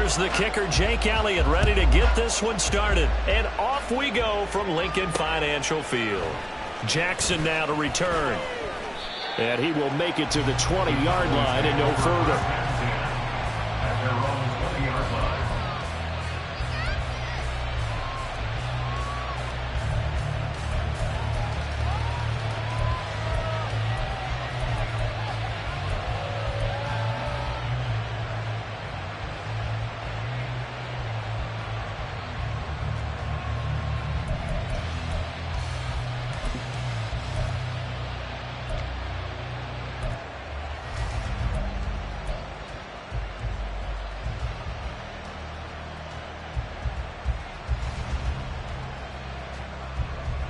Here's the kicker, Jake Elliott, ready to get this one started. And off we go from Lincoln Financial Field. Jackson now to return. And he will make it to the 20-yard line and no further.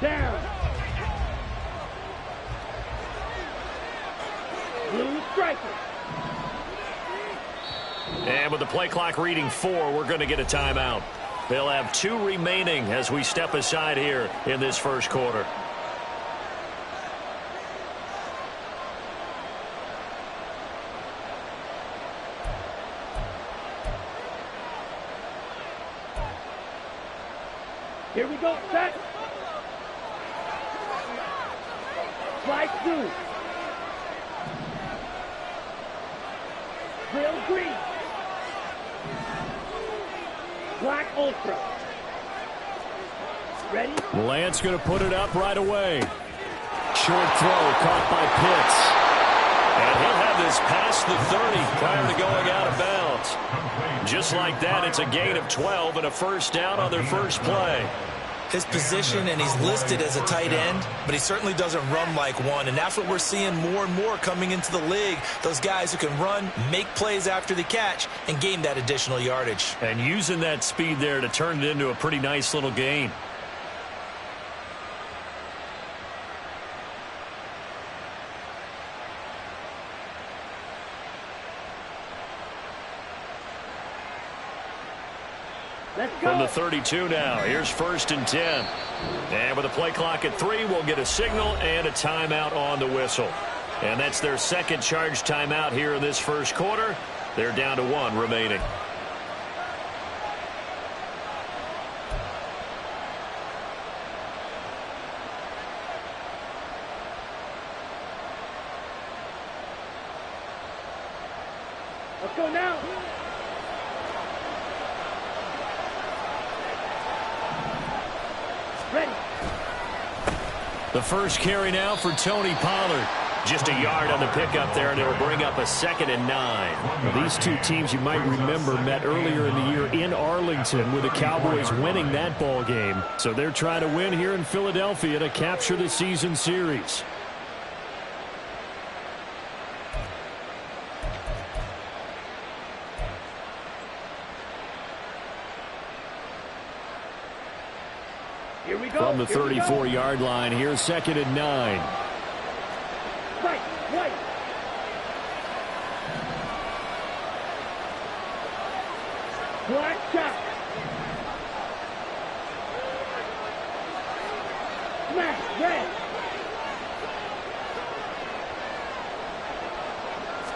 Down. Blue striker. And with the play clock reading 4, we're going to get a timeout. They'll have 2 remaining as we step aside here in this first quarter. Here we go, set. Slide 2. Drill green. Black ultra. Ready? Lance going to put it up right away. Short throw caught by Pitts. And he'll have this past the 30 prior to going out of bounds. Just like that, it's a gain of 12 and a first down on their first play. His position, and he's listed as a tight end, but he certainly doesn't run like one, and that's what we're seeing more and more coming into the league. Those guys who can run, make plays after the catch, and gain that additional yardage. And using that speed there to turn it into a pretty nice little gain. Let's go. From the 32 now, here's 1st and 10. And with a play clock at 3, we'll get a signal and a timeout on the whistle. And that's their second charge timeout here in this first quarter. They're down to 1 remaining. Let's go now. Ready. The first carry now for Tony Pollard. Just a yard on the pickup there, and it'll bring up a 2nd and 9. Well, these two teams, you might remember, met earlier in the year in Arlington with the Cowboys winning that ball game. So they're trying to win here in Philadelphia to capture the season series. Here we go. From the 34-yard line, here's 2nd and 9. Right, right. Black shot. Smash, red.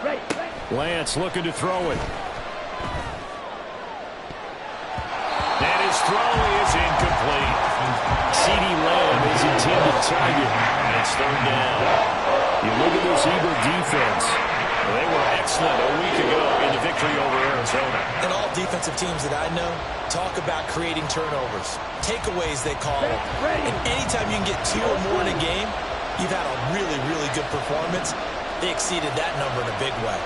Right. Lance looking to throw it. And his throw is incomplete. CeeDee Lamb is intended target. It's 3rd down. You look at this Eagle defense. They were excellent a week ago in the victory over Arizona. And all defensive teams that I know talk about creating turnovers. Takeaways, they call it. And anytime you can get 2 or more in a game, you've had a really, really good performance. They exceeded that number in a big way.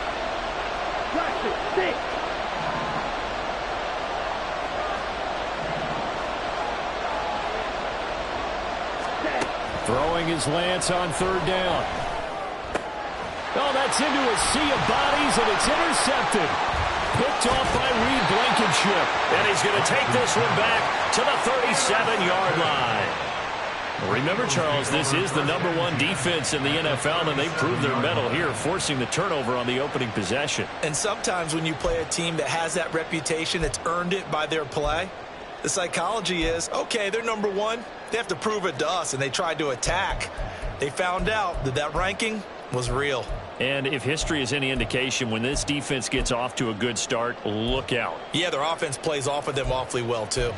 Throwing his Lance on 3rd down. Oh, that's into a sea of bodies, and it's intercepted. Picked off by Reed Blankenship. And he's going to take this one back to the 37-yard line. Remember, Charles, this is the #1 defense in the NFL, and they proved their mettle here, forcing the turnover on the opening possession. And sometimes when you play a team that has that reputation, it's earned it by their play. The psychology is, okay, they're #1. They have to prove it to us, and they tried to attack. They found out that that ranking was real. And if history is any indication, when this defense gets off to a good start, look out. Yeah, their offense plays off of them awfully well, too.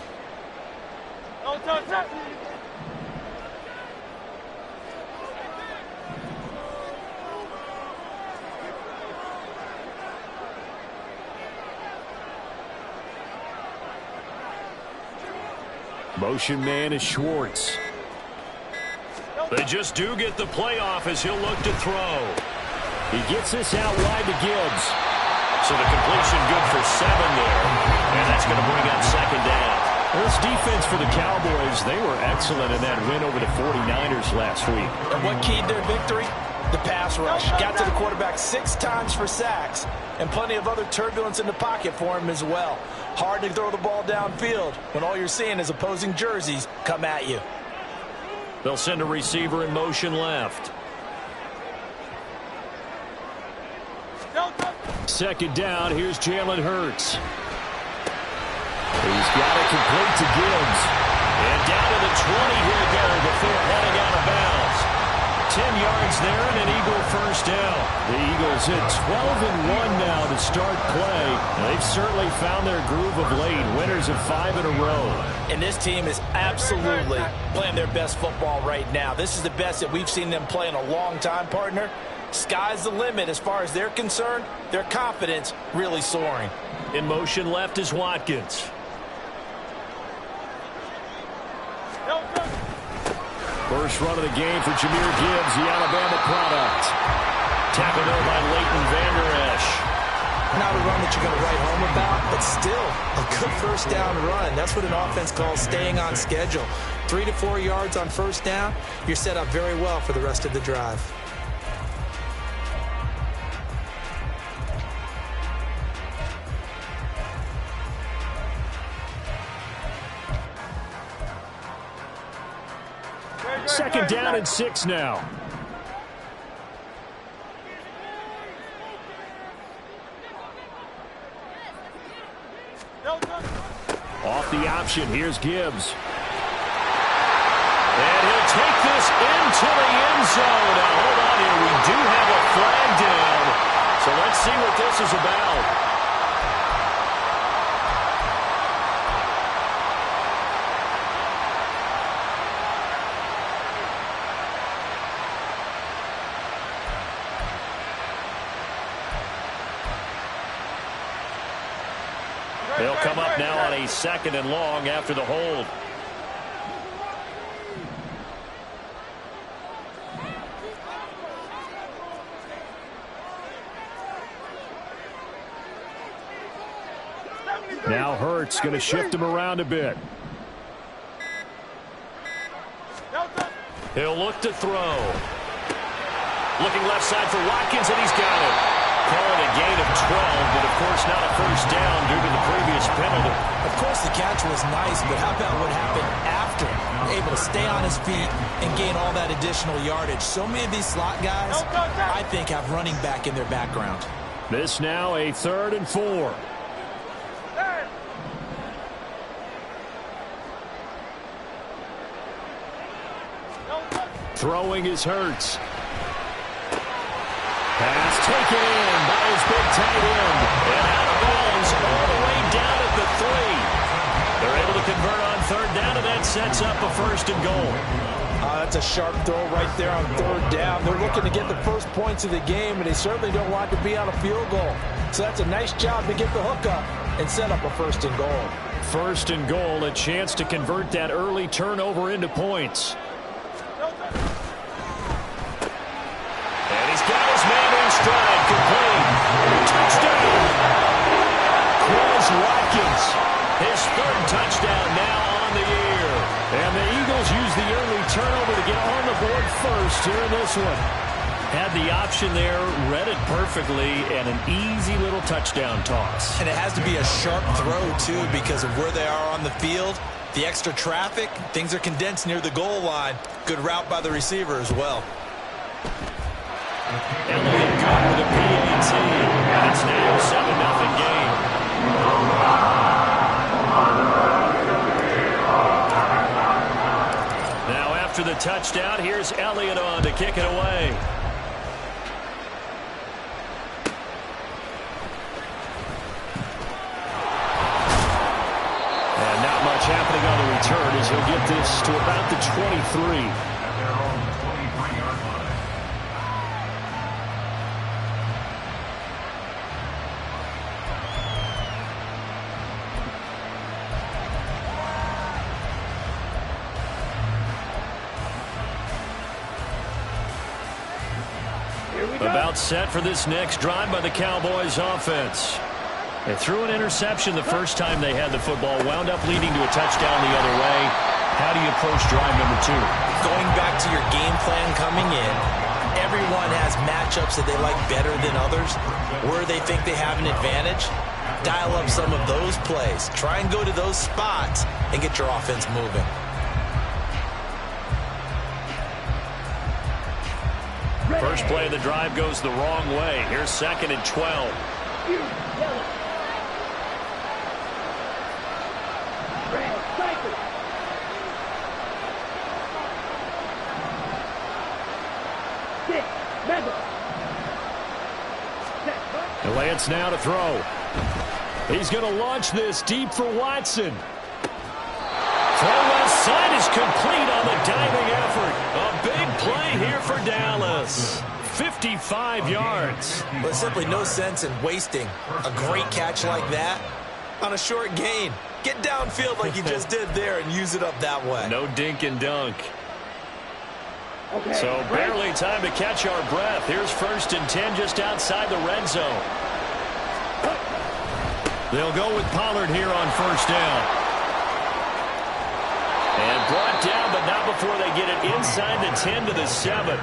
Motion man is Schwartz. They just do get the playoff as he'll look to throw. He gets this out wide to Gibbs. So the completion good for 7 there. And that's going to bring up second down. This defense for the Cowboys, they were excellent in that win over the 49ers last week. And what keyed their victory? The pass rush. Got to the quarterback 6 times for sacks, and plenty of other turbulence in the pocket for him as well. Hard to throw the ball downfield when all you're seeing is opposing jerseys come at you. They'll send a receiver in motion left. Second down, here's Jalen Hurts. He's got it complete to Gibbs. And down to the 20 here go before heading out of bounds. 10 yards there and an Eagle first down. The Eagles hit 12-1 now to start play. They've certainly found their groove of late. Winners of 5 in a row. And this team is absolutely playing their best football right now. This is the best that we've seen them play in a long time, partner. Sky's the limit as far as they're concerned. Their confidence really soaring. In motion left is Watkins. First run of the game for Jahmyr Gibbs, the Alabama product. Tackled there by Leighton Vander Esch. Not a run that you're going to write home about, but still a good first down run. That's what an offense calls staying on schedule. 3 to 4 yards on first down, you're set up very well for the rest of the drive. Second down and 6 now. Off the option, here's Gibbs. And he'll take this into the end zone. Now, hold on here. We do have a flag down. So let's see what this is about. They'll come up now on a 2nd and long after the hold. Now Hurts going to shift him around a bit. He'll look to throw. Looking left side for Watkins, and he's got it. Calling a gain of 12, but of course not a first down due to the previous penalty. Of course the catch was nice, but how about what happened after? Able to stay on his feet and gain all that additional yardage. So many of these slot guys, I think, have running back in their background. This now a 3rd and 4. Throwing is Hurts. Pass taken in by his big tight end. And out of bounds all the way down at the 3. They're able to convert on 3rd down, and that sets up a 1st and goal. That's a sharp throw right there on 3rd down. They're looking to get the first points of the game, and they certainly don't want to be on a field goal. So that's a nice job to get the hook up and set up a 1st and goal. 1st and goal, a chance to convert that early turnover into points. And he's got his man in stride, complete. Touchdown! Quez Watkins, his 3rd touchdown now on the year. And the Eagles use the early turnover to get on the board first here in this one. Had the option there, read it perfectly, and an easy little touchdown toss. And it has to be a sharp throw, too, because of where they are on the field. The extra traffic, things are condensed near the goal line. Good route by the receiver as well. Elliott good with a PAT, and it's now a 7-0 game. Now after the touchdown, here's Elliott on to kick it away. he'll get this to about the 23. About set for this next drive by the Cowboys offense. They threw an interception the first time they had the football, wound up leading to a touchdown the other way. How do you approach drive number 2? Going back to your game plan coming in, everyone has matchups that they like better than others, where they think they have an advantage. Dial up some of those plays. Try and go to those spots and get your offense moving. First play of the drive goes the wrong way. Here's 2nd and 12. Lance now to throw. He's going to launch this deep for Watson. Throw left side is complete on the diving effort. A big play here for Dallas. 55 yards. There's simply no sense in wasting a great catch like that on a short gain. Get downfield like you just did there and use it up that way. No dink and dunk. Okay. So barely time to catch our breath. Here's 1st and 10 just outside the red zone. They'll go with Pollard here on 1st down. And brought down, but not before they get it inside the 10 to the 7.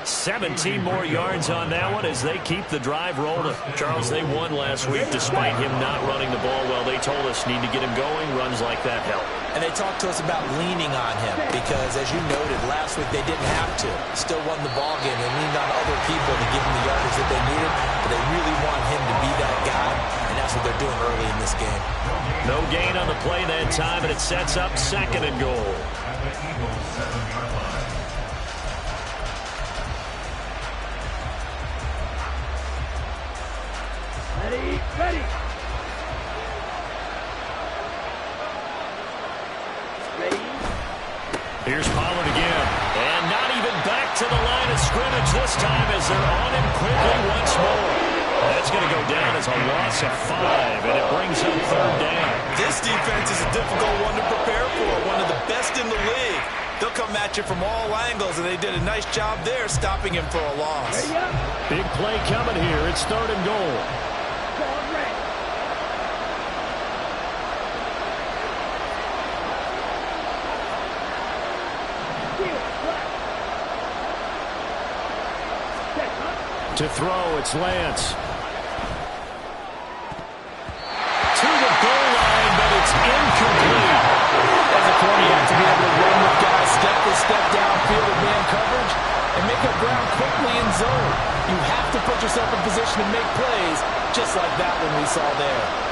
17 more yards on that one as they keep the drive rolling. Charles, they won last week despite him not running the ball well. They told us need to get him going. Runs like that help. And they talked to us about leaning on him because, as you noted, last week they didn't have to. Still won the ball game. They leaned on other people to give them the yardage that they needed, but they really want him to be that guy, and that's what they're doing early in this game. No gain on the play that time, and it sets up 2nd and goal. Ready. Here's Pollard again. And not even back to the line of scrimmage this time as they're on him quickly once more. That's going to go down as a loss of 5, and it brings up 3rd down. This defense is a difficult one to prepare for, one of the best in the league. They'll come at you from all angles, and they did a nice job there stopping him for a loss. Big play coming here. It's 3rd and goal. To throw, it's Lance. To the goal line, but it's incomplete. As a corner, you have to be able to run with guys step for step downfield with man coverage and make up ground quickly in zone. You have to put yourself in position to make plays, just like that one we saw there.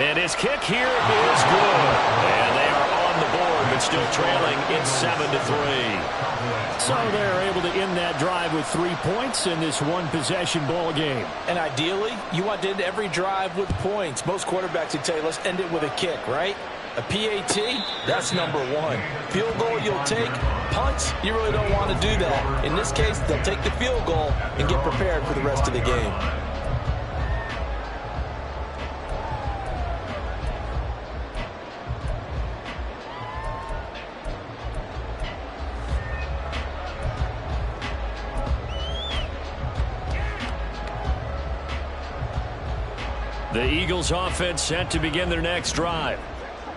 And his kick here is good. And they are on the board, but still trailing. It's 7-3. So they're able to end that drive with 3 points in this one-possession ball game. And ideally, you want to end every drive with points. Most quarterbacks would tell you, let's end it with a kick, right? A PAT, that's number 1. Field goal you'll take. Punts, you really don't want to do that. In this case, they'll take the field goal and get prepared for the rest of the game. The Eagles offense set to begin their next drive.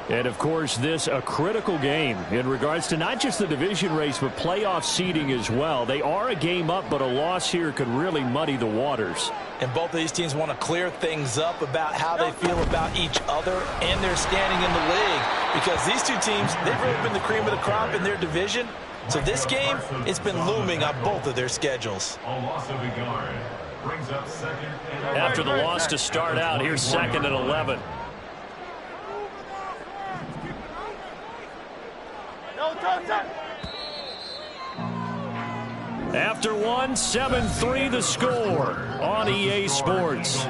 And, of course, this a critical game in regards to not just the division race, but playoff seeding as well. They are a game up, but a loss here could really muddy the waters. And both of these teams want to clear things up about how they feel about each other and their standing in the league. Because these two teams, they've really been the cream of the crop in their division. So this game, it's been looming on both of their schedules. After the loss to start out, here's 2nd and 11. After one, 7-3 the score on EA Sports.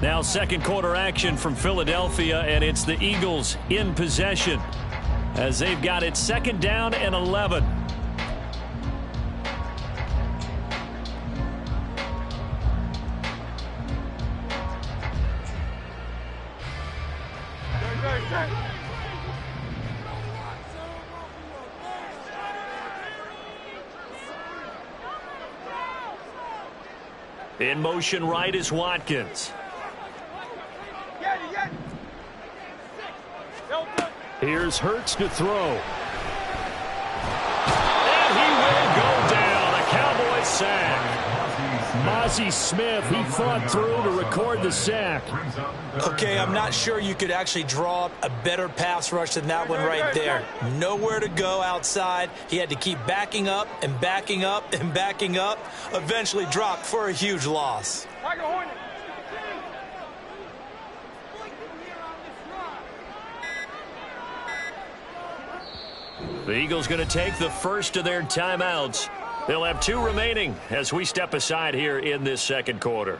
Now second quarter action from Philadelphia, and it's the Eagles in possession as they've got it second down and 11. In motion right is Watkins. Here's Hurts to throw. And he will go down. A Cowboys sack. Mozzie Smith, he fought through to record the sack. Okay, I'm not sure you could actually draw up a better pass rush than that one right there. Nowhere to go outside. He had to keep backing up and backing up and backing up. Eventually dropped for a huge loss. The Eagles going to take the first of their timeouts. They'll have 2 remaining as we step aside here in this second quarter.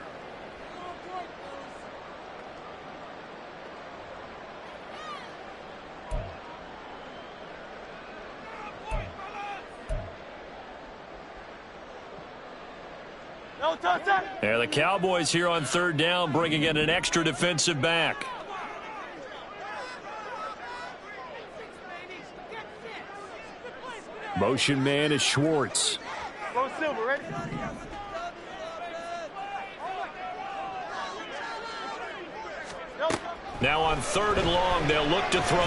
And the Cowboys here on third down, bringing in an extra defensive back. Motion man is Schwartz. Go Silver, ready? Now on third and long, they'll look to throw.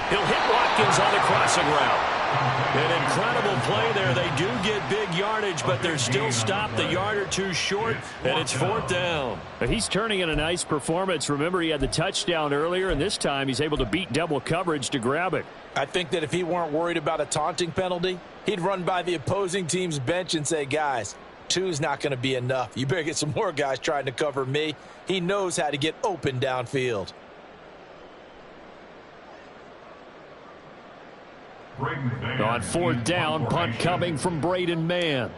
He'll hit Watkins on the crossing route. An incredible play there. They do get big yardage, but they're still stopped a yard or two short, and it's fourth down. He's turning in a nice performance. Remember, he had the touchdown earlier, and this time he's able to beat double coverage to grab it. I think that if he weren't worried about a taunting penalty, he'd run by the opposing team's bench and say, guys, 2's not going to be enough. You better get some more guys trying to cover me. He knows how to get open downfield. On fourth down, punt coming from Braden Mann.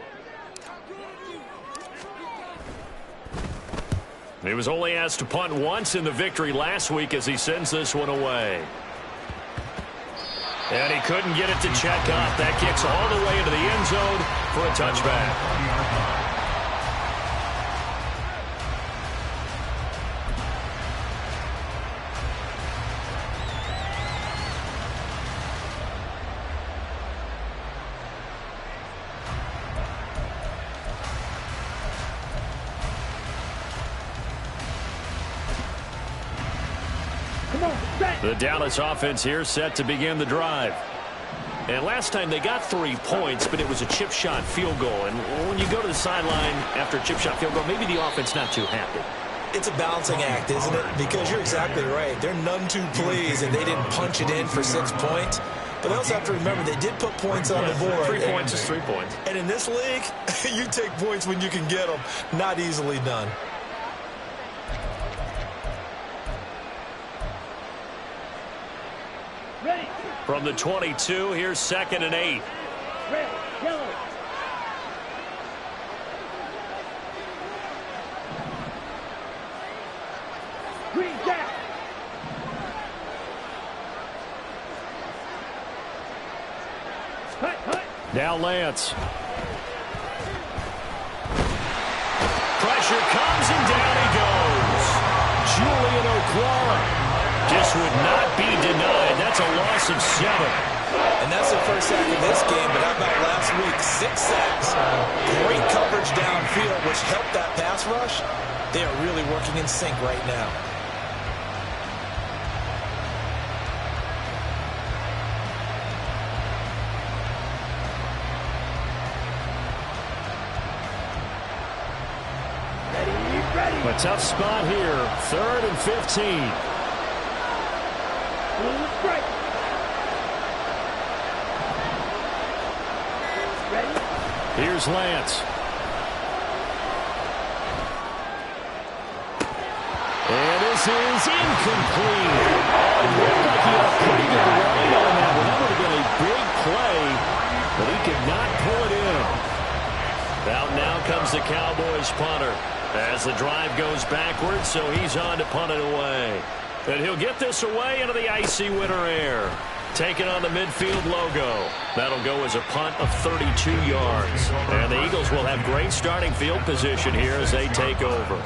He was only asked to punt once in the victory last week as he sends this one away. And he couldn't get it to check up. That kicks all the way into the end zone for a touchback. The Dallas offense here set to begin the drive. And last time they got 3 points, but it was a chip shot field goal. And when you go to the sideline after a chip shot field goal, maybe the offense not too happy. It's a balancing act, isn't it? Because you're exactly right. They're none too pleased, and they didn't punch it in for 6 points. But they also have to remember they did put points on the board. 3 points is 3 points. And in this league, you take points when you can get them. Not easily done. Ready. From the 22, here's 2nd and 8. Red, yellow. Green, down. Hut. Now Lance. Pressure comes and down he goes. Julian Okwara just would not be denied. That's a loss of 7. And that's the first sack of this game, but how about last week? 6 sacks. Great coverage downfield, which helped that pass rush. They are really working in sync right now. Ready. A tough spot here. 3rd and 15. Strike. Ready. Here's Lance. And this is incomplete. Oh, it looked like he had a pretty good ride on that Out now comes the Cowboys punter as the drive goes backwards, so he's on to punt it away. And he'll get this away into the icy winter air. Taking on the midfield logo. That'll go as a punt of 32 yards. And the Eagles will have great starting field position here as they take over.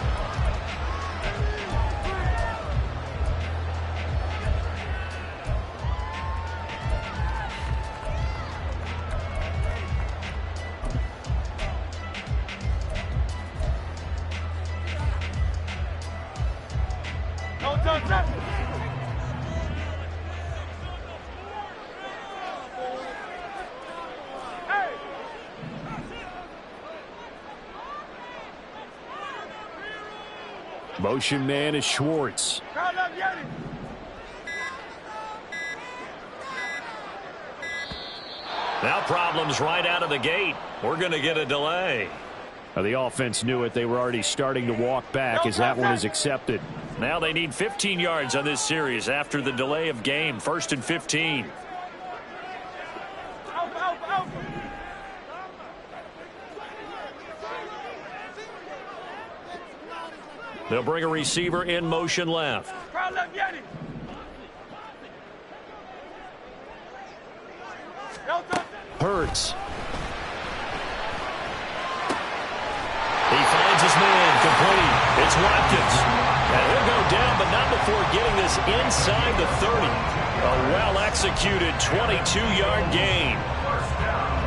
Motion man is Schwartz. Now problems right out of the gate. We're going to get a delay. The offense knew it. They were already starting to walk back as that one is accepted. Now they need 15 yards on this series after the delay of game. 1st and 15. They'll bring a receiver in motion left. Hurts. He finds his man complete. It's Watkins. And he'll go down, but not before getting this inside the 30. A well-executed 22-yard gain.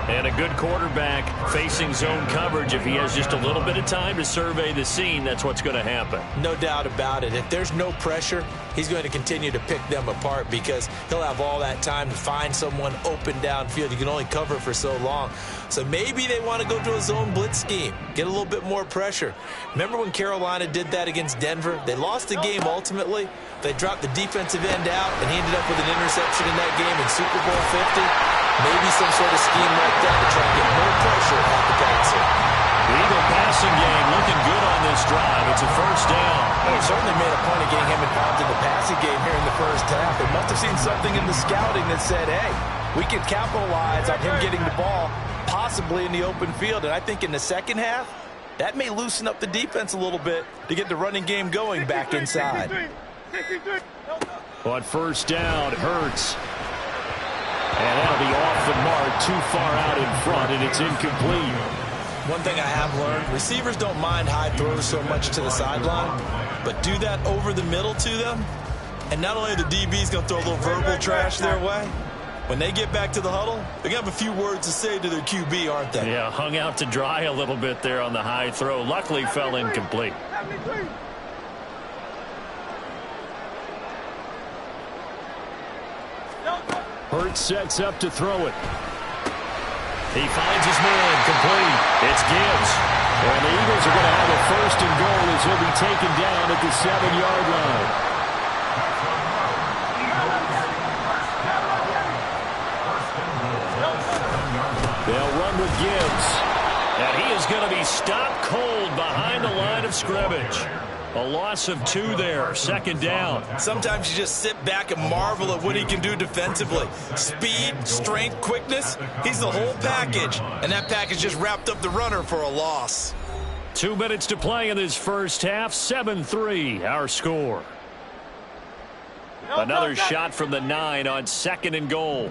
And a good quarterback facing zone coverage. If he has just a little bit of time to survey the scene, that's what's going to happen. No doubt about it. If there's no pressure, he's going to continue to pick them apart because he'll have all that time to find someone open downfield. You can only cover for so long. So maybe they want to go to a zone blitz scheme, get a little bit more pressure. Remember when Carolina did that against Denver? They lost the game ultimately. They dropped the defensive end out, and he ended up with an interception in that game in Super Bowl 50. Maybe some sort of scheme like that to try to get more pressure at the passer. The Eagle passing game looking good on this drive. It's a first down. Well, he certainly made a point of getting him involved in the passing game here in the first half. They must have seen something in the scouting that said, hey, we can capitalize on him getting the ball possibly in the open field. And I think in the second half, that may loosen up the defense a little bit to get the running game going back inside. On first down, Hurts. And that'll be off the mark, too far out in front, and it's incomplete. One thing I have learned, receivers don't mind high throws so much to the sideline, but do that over the middle to them, and not only are the DBs going to throw a little verbal trash their way, when they get back to the huddle, they're going to have a few words to say to their QB, aren't they? Yeah, hung out to dry a little bit there on the high throw. Luckily fell incomplete. Hurts sets up to throw it. He finds his man complete. It's Gibbs. And the Eagles are going to have a first and goal as he'll be taken down at the 7-yard line. They'll run with Gibbs. And he is going to be stopped cold behind the line of scrimmage. A loss of 2 there, 2nd down. Sometimes you just sit back and marvel at what he can do defensively. Speed, strength, quickness, he's the whole package. And that package just wrapped up the runner for a loss. 2 minutes to play in this first half, 7-3 our score. Another shot from the 9 on 2nd and goal.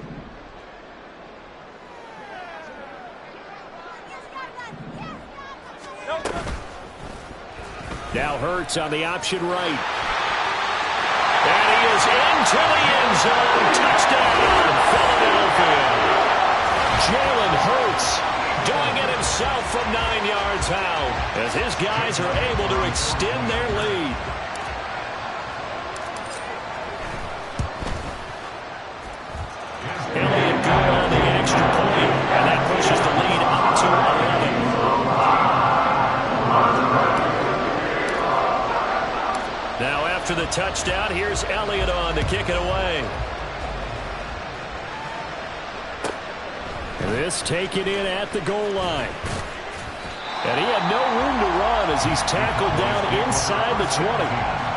Now Hurts on the option right. And he is into the end zone. Touchdown, Philadelphia. Jalen Hurts doing it himself from 9 yards out as his guys are able to extend their lead. Elliott good on the extra point, and that pushes the lead up to 11. Now after the touchdown, here's Elliott on to kick it away. And this taken in at the goal line. And he had no room to run as he's tackled down inside the 20.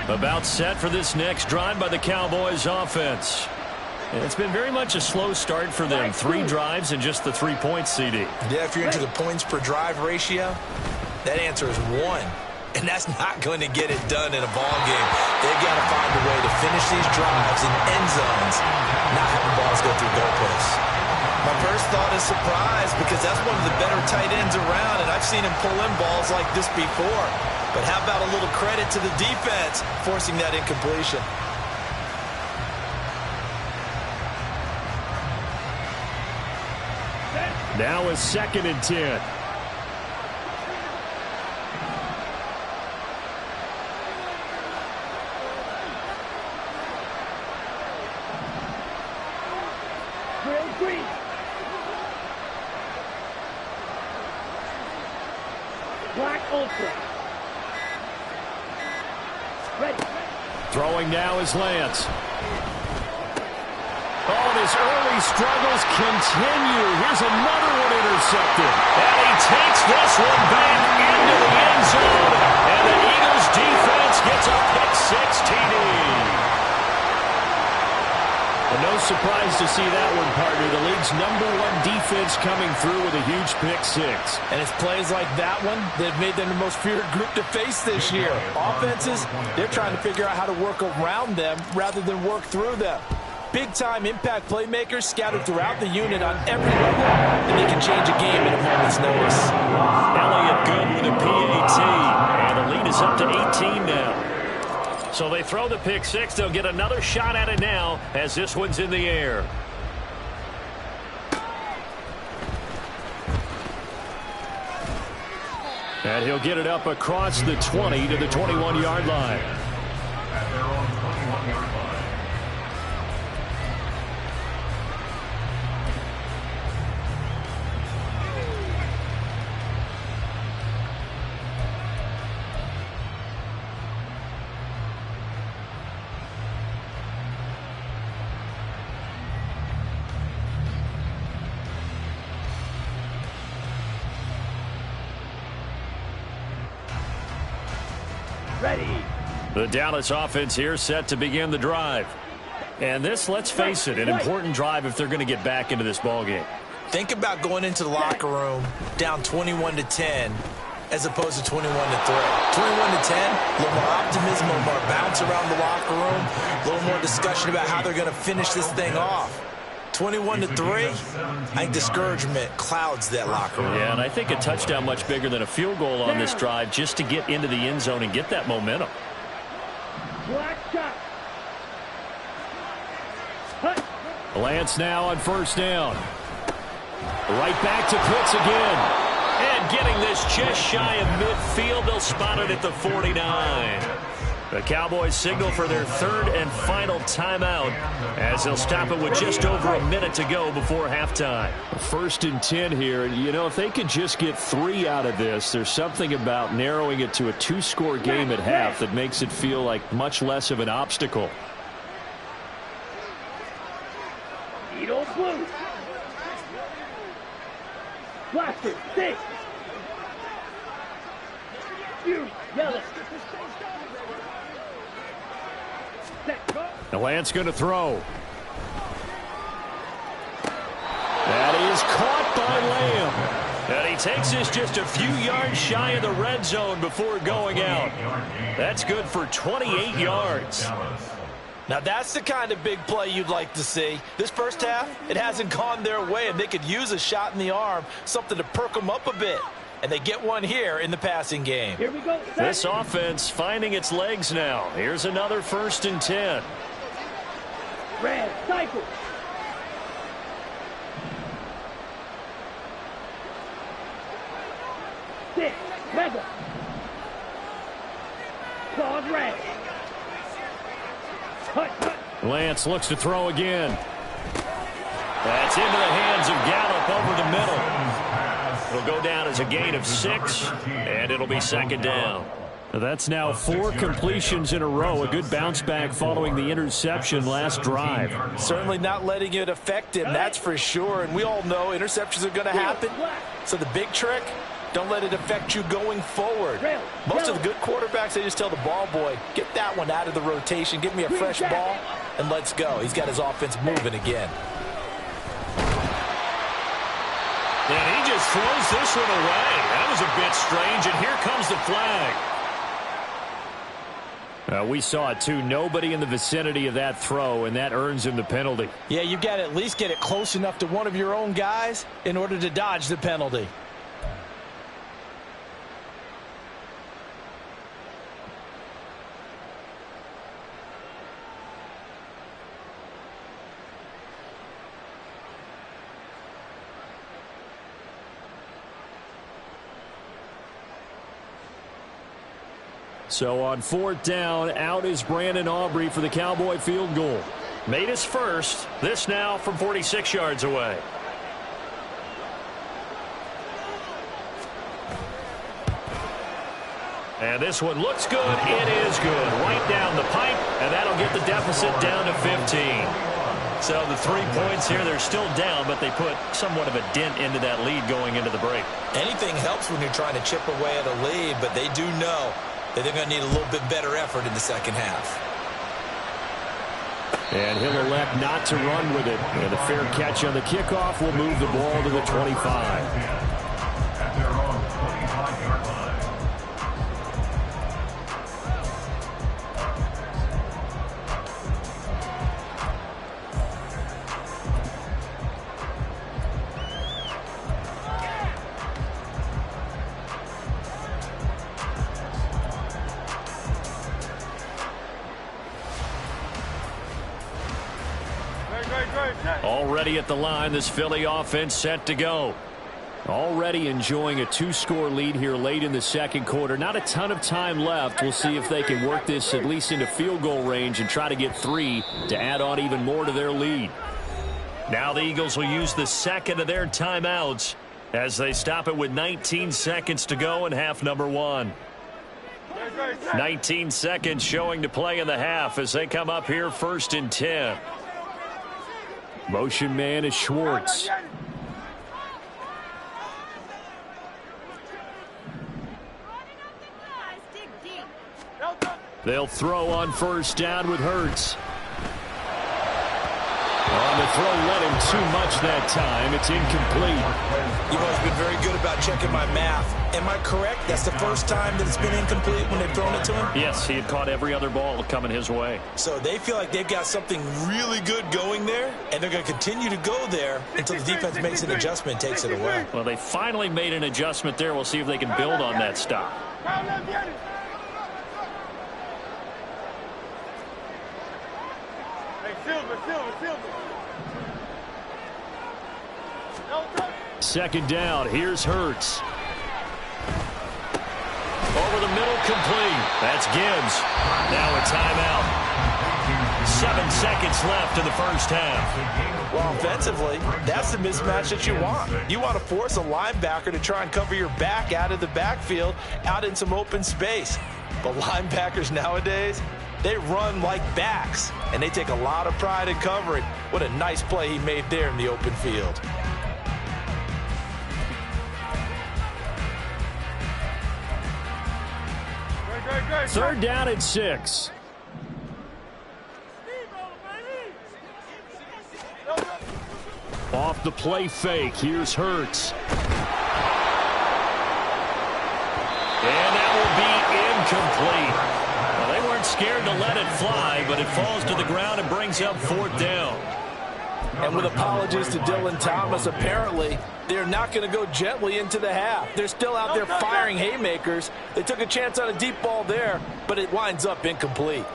About set for this next drive by the Cowboys offense. It's been very much a slow start for them. 3 drives and just the 3 points, CD. Yeah, if you're into the points per drive ratio, that answer is 1. And that's not going to get it done in a ball game. They've got to find a way to finish these drives in end zones, not having balls go through goalposts. My first thought is surprise, because that's one of the better tight ends around, and I've seen him pull in balls like this before. But how about a little credit to the defense forcing that incompletion? Now is 2nd and 10. Green. Black Ultra. Ready. Throwing now is Lance. Oh, and his early struggles continue. Here's another one intercepted. And he takes this one back into the end zone. And the Eagles defense gets a pick-6 TD. And no surprise to see that one, partner. The league's #1 defense coming through with a huge pick-6. And it's plays like that one that have made them the most feared group to face this year. Offenses, they're trying to figure out how to work around them rather than work through them. Big-time impact playmakers scattered throughout the unit on every level, and they can change a game at a moment's notice. Elliott good with a PAT, and the lead is up to 18 now. So they throw the pick-6. They'll get another shot at it now as this one's in the air. And he'll get it up across the 20 to the 21-yard line. Ready. The Dallas offense here set to begin the drive. And this, let's face it, an important drive if they're going to get back into this ballgame. Think about going into the locker room down 21-10 as opposed to 21-3. 21-10, a little more optimism, a little more bounce around the locker room, a little more discussion about how they're going to finish this thing off. 21-3, I think discouragement clouds that locker room. Yeah, and I think a touchdown much bigger than a field goal on this drive just to get into the end zone and get that momentum. Black shot. Lance now on 1st down. Right back to Pitts again. And getting this just shy of midfield. They'll spot it at the 49. The Cowboys signal for their 3rd and final timeout as they'll stop it with just over a minute to go before halftime. 1st and 10 here. And, you know, if they could just get 3 out of this, there's something about narrowing it to a 2-score game at half that makes it feel like much less of an obstacle. Eagle blue. Blaster, 6. You, yellow. Now Lance going to throw. That is caught by Lamb. And he takes this just a few yards shy of the red zone before going out. That's good for 28 yards. Now that's the kind of big play you'd like to see. This first half, it hasn't gone their way, and they could use a shot in the arm, something to perk them up a bit. And they get one here in the passing game. Here we go. This offense finding its legs now. Here's another 1st and 10. Red, cycle. Six, mega. Claude red. Lance looks to throw again. That's into the hands of Gallup over the middle. It'll go down as a gain of 6, and it'll be 2nd down. That's now 4 completions in a row. A good bounce back following the interception last drive. Certainly not letting it affect him, that's for sure. And we all know interceptions are going to happen. So the big trick, Don't let it affect you going forward. Most of the good quarterbacks, they just tell the ball boy, get that one out of the rotation, give me a fresh ball, and let's go. He's got his offense moving again. And he just throws this one away. That was a bit strange, and here comes the flag. We saw it, too. Nobody in the vicinity of that throw, and that earns him the penalty. Yeah, you've got to at least get it close enough to one of your own guys in order to dodge the penalty. So on 4th down, out is Brandon Aubrey for the Cowboy field goal. Made his first. This now from 46 yards away. And this one looks good. It is good. Right down the pipe, and that'll get the deficit down to 15. So the 3 points here, they're still down, but they put somewhat of a dent into that lead going into the break. Anything helps when you're trying to chip away at a lead, but they do know that they're going to need a little bit better effort in the second half. And he'll elect not to run with it. And the fair catch on the kickoff will move the ball to the 25. Already at the line, this Philly offense set to go. Already enjoying a 2-score lead here late in the second quarter. Not a ton of time left. We'll see if they can work this at least into field goal range and try to get 3 to add on even more to their lead. Now the Eagles will use the second of their timeouts as they stop it with 19 seconds to go in half number 1. 19 seconds showing to play in the half as they come up here 1st and 10. Motion man is Schwartz. They'll throw on 1st down with Hurts. On the throw, led him too much that time. It's incomplete. You've always been very good about checking my math. Am I correct? That's the first time that it's been incomplete when they've thrown it to him? Yes, he had caught every other ball coming his way. So they feel like they've got something really good going there, and they're going to continue to go there until the defense makes an adjustment and takes it away. Well, they finally made an adjustment there. We'll see if they can build on that stop. Second down, here's Hurts. Over the middle, complete. That's Gibbs. Now a timeout. 7 seconds left in the first half. Well, offensively, that's the mismatch that you want. You want to force a linebacker to try and cover your back out of the backfield, out in some open space. But linebackers nowadays, they run like backs, and they take a lot of pride in covering. What a nice play he made there in the open field. Third down and 6. Off the play fake, here's Hurts. And that will be incomplete. Well, they weren't scared to let it fly, but it falls to the ground and brings up 4th down. And with apologies to Dylan Thomas, apparently they're not going to go gently into the half. They're still out there firing haymakers. They took a chance on a deep ball there, but it winds up incomplete.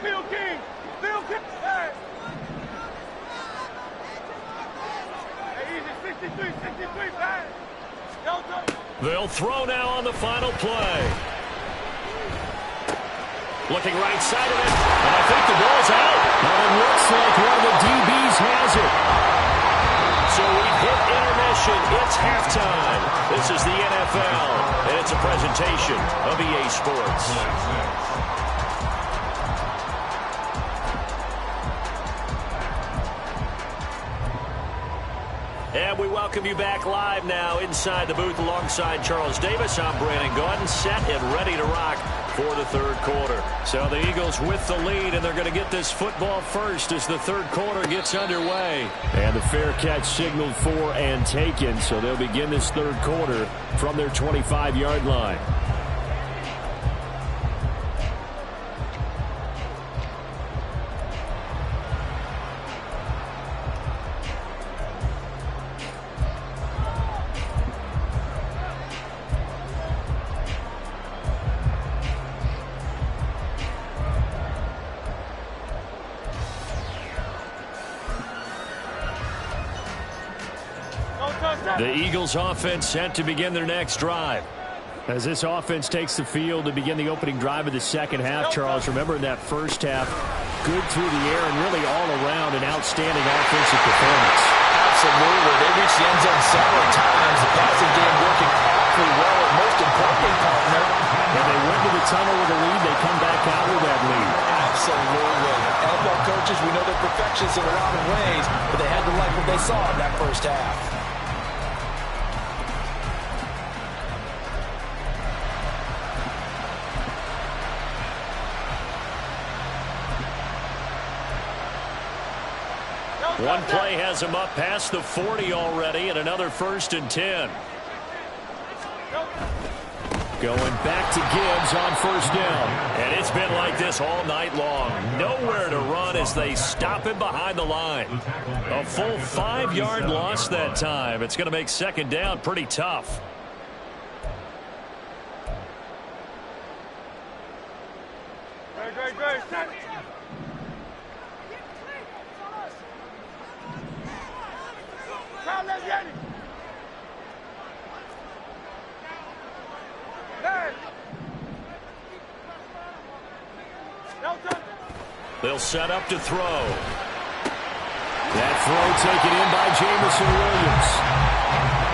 Phil King. Hey. Hey, easy, 63, pass. They'll throw now on the final play. Looking right side of it, and I think the ball's out. And it looks like one of the DBs has it. So we've hit intermission. It's halftime. This is the NFL, and it's a presentation of EA Sports. And we welcome you back live now inside the booth alongside Charles Davis. I'm Brandon Gaudin, set and ready to rock for the third quarter. So the Eagles with the lead, and they're going to get this football first as the third quarter gets underway. And the fair catch signaled for and taken, so they'll begin this third quarter from their 25-yard line. The Eagles offense set to begin their next drive. As this offense takes the field to begin the opening drive of the second half, Charles, remember in that first half, good through the air and really all around an outstanding offensive performance. Absolutely. They reached the end zone several times. The passing game working awfully well. And most importantly, partner, when they went to the tunnel with a lead, they come back out with that lead. Absolutely. NFL coaches, we know they're perfectionists in a lot of ways, but they had to like what they saw in that first half. One play has him up past the 40 already, and another 1st and 10. Going back to Gibbs on first down. And it's been like this all night long. Nowhere to run as they stop him behind the line. A full 5-yard loss that time. It's going to make second down pretty tough. Great. They'll set up to throw. That throw taken in by Jameson Williams.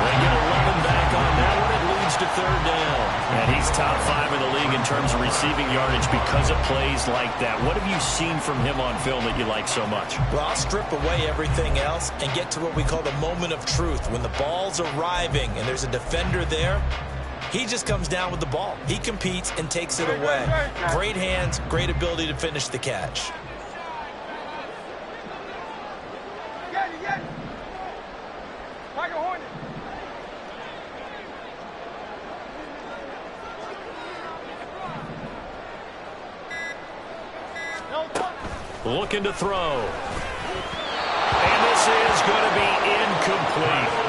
They get 11 back on that one. It leads to third down. And he's top 5 in the league in terms of receiving yardage because of plays like that. What have you seen from him on film that you like so much? Well, I'll strip away everything else and get to what we call the moment of truth. When the ball's arriving and there's a defender there, he just comes down with the ball. He competes and takes it away. Great hands, great ability to finish the catch. Get it. Tiger Hornet. Looking to throw. And this is going to be incomplete.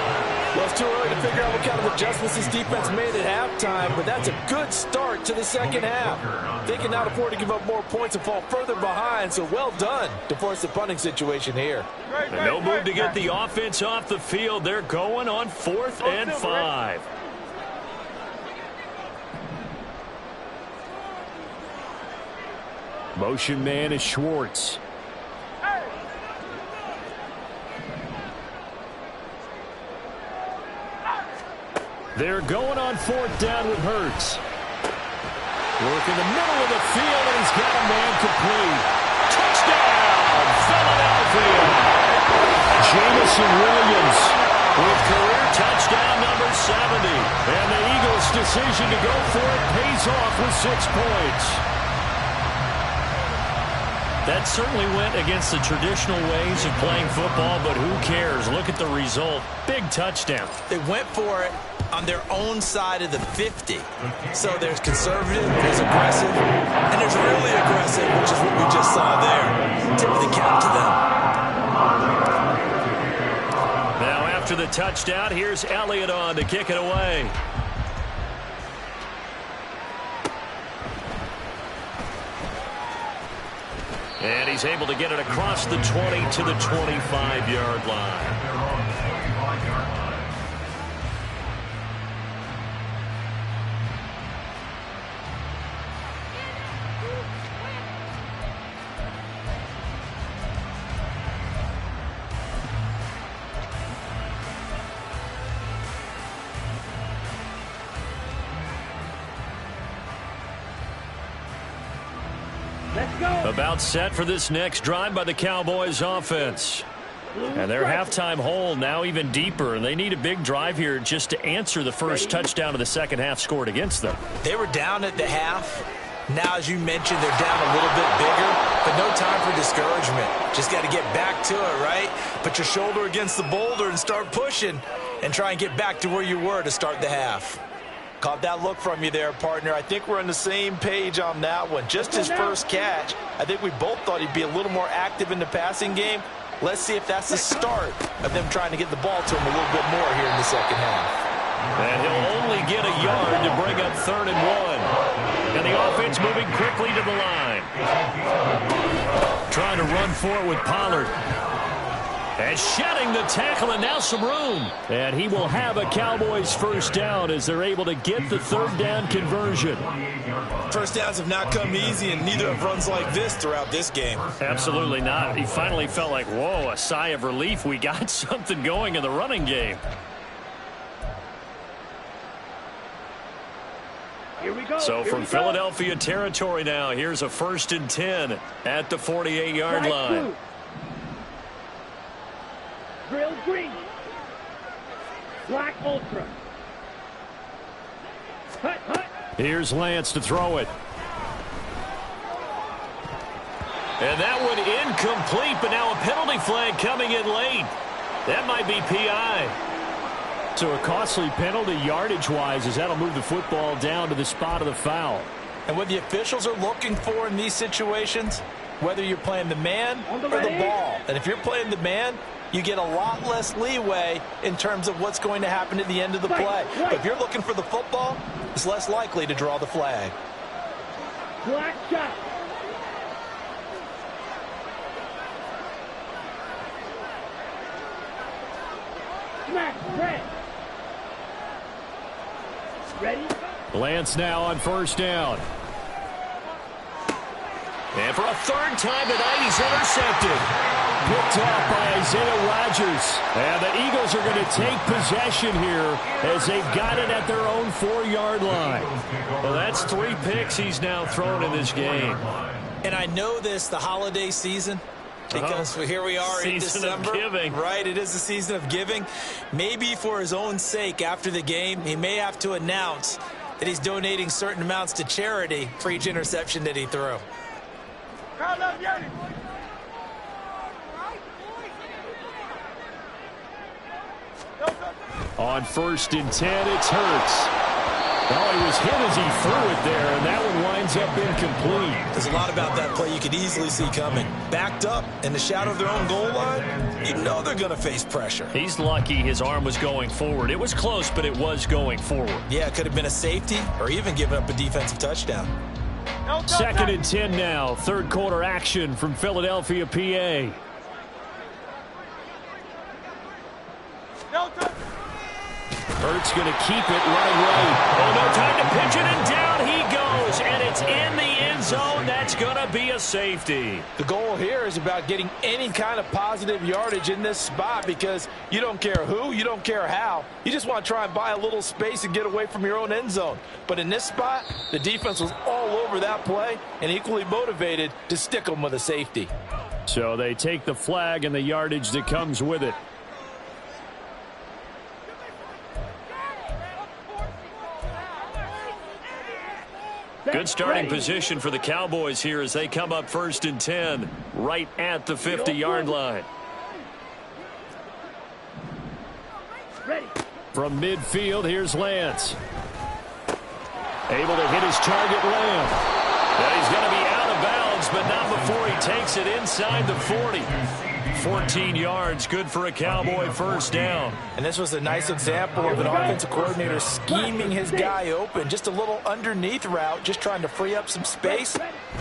Well, it's too early to figure out what kind of adjustments this defense made at halftime, but that's a good start to the second half. They can now afford to give up more points and fall further behind, so well done to force the punting situation here. And no move to get the offense off the field. They're going on 4th and 5. Motion man is Schwartz. They're going on 4th down with Hurts. Work in the middle of the field, and he's got a man complete. Touchdown, Philadelphia. Jameson Williams with career touchdown number 70. And the Eagles' decision to go for it pays off with 6 points. That certainly went against the traditional ways of playing football, but who cares? Look at the result. Big touchdown. They went for it on their own side of the 50. So there's conservative, there's aggressive, and there's really aggressive, which is what we just saw there. Tip of the cap to them. Now after the touchdown, here's Elliott on to kick it away. And he's able to get it across the 20 to the 25-yard line. About set for this next drive by the Cowboys offense. And their halftime hole now even deeper, and they need a big drive here just to answer the first touchdown of the second half scored against them. They were down at the half. Now, as you mentioned, they're down a little bit bigger, but no time for discouragement. Just got to get back to it, right? Put your shoulder against the boulder and start pushing and try and get back to where you were to start the half. Caught that look from you there, partner. I think we're on the same page on that one. Just his first catch. I think we both thought he'd be a little more active in the passing game. Let's see if that's the start of them trying to get the ball to him a little bit more here in the second half. And he'll only get a yard to bring up 3rd and 1. And the offense moving quickly to the line. Trying to run for it with Pollard. And shedding the tackle, and now some room. And he will have a Cowboys first down as they're able to get the 3rd down conversion. First downs have not come easy, and neither have runs like this throughout this game. Absolutely not. He finally felt like, whoa, a sigh of relief. We got something going in the running game. Here we go. So from Philadelphia territory now, here's a 1st and 10 at the 48-yard line. Grill green. Black ultra. Hut, hut. Here's Lance to throw it. And that one incomplete, but now a penalty flag coming in late. That might be PI. So a costly penalty yardage-wise as that'll move the football down to the spot of the foul. And what the officials are looking for in these situations, whether you're playing the man or the ball. And if you're playing the man, you get a lot less leeway in terms of what's going to happen at the end of the play. But if you're looking for the football, it's less likely to draw the flag. Black shot. Smack red. Ready? Lance now on 1st down. And for a 3rd time tonight, he's intercepted. Picked off by Isaiah Rodgers. And the Eagles are going to take possession here as they've got it at their own 4-yard line. Well, that's 3 picks he's now thrown in this game. And I know this, the holiday season, because here we are in December. Season of giving. Right, it is the season of giving. Maybe for his own sake after the game, he may have to announce that he's donating certain amounts to charity for each interception that he threw. On 1st and 10, it's Hurts. Oh, he was hit as he threw it there, and that one winds up incomplete. There's a lot about that play you could easily see coming. Backed up in the shadow of their own goal line, you know they're going to face pressure. He's lucky his arm was going forward. It was close, but it was going forward. Yeah, it could have been a safety or even given up a defensive touchdown. 2nd and 10 now. 3rd quarter action from Philadelphia, PA. Hurts going to keep it right. Oh, no time to pitch it, and down he goes. And it's in the end zone. That's going to be a safety. The goal here is about getting any kind of positive yardage in this spot because you don't care who, you don't care how. You just want to try and buy a little space and get away from your own end zone. But in this spot, the defense was all over that play and equally motivated to stick them with a safety. So they take the flag and the yardage that comes with it. Good starting position for the Cowboys here as they come up 1st and 10 right at the 50-yard line. From midfield, here's Lance. Able to hit his target, Lamb. And he's going to be out of bounds, but not before he takes it inside the 40. 14 yards, good for a Cowboy first down. And this was a nice example of an offensive coordinator scheming his guy open. Just a little underneath route, just trying to free up some space,